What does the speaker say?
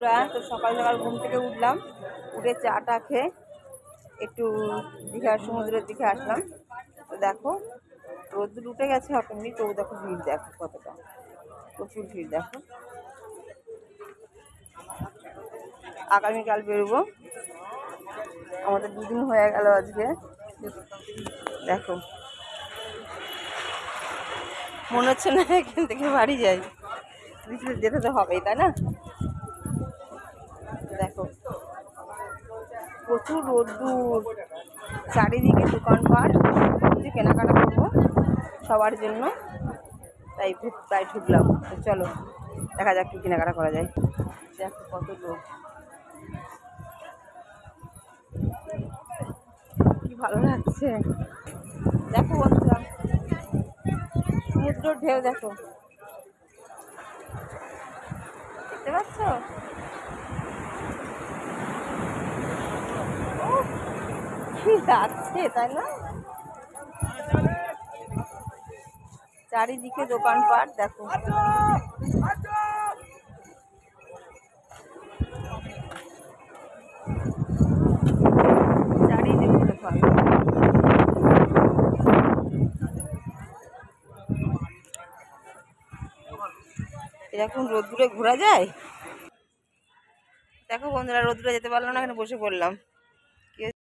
তো সকাল সকাল ঘুম থেকে উঠলাম, উঠে চাটা খেয়ে একটু দীঘার সমুদ্রের দিকে আসলাম। তো দেখো রোদ্দুর উঠে গেছে এমনি, তো দেখো ভিড়, দেখো কতটা, প্রচুর ভিড়। দেখো আগামীকাল বেরোবো, আমাদের দুদিন হয়ে গেল আজকে। দেখো মনে হচ্ছে না এখান থেকে বাড়ি যাই, যেতে তো হবেই, তাই না? দেখো প্রচুর রোদ্দুর, চারিদিকে দোকানপাট, যে কেনাকাটা করবো সবার জন্য, তাই ঢুকলাম। তো চলো দেখা যাক কি কেনাকাটা করা যায়। দেখো কত লোক, কি ভালো লাগছে। দেখো বন্ধুরা সমুদ্রের ঢেউ, দেখো দেখতে পাচ্ছ, কি লাগছে তাই না? চারিদিকে দোকানপাট, দেখো চারিদিকে দোকান। এরকম রোদ্দুরে ঘোরা যায়? দেখো বন্ধুরা রোদ্দুরে যেতে পারলাম না, এখানে বসে পড়লাম।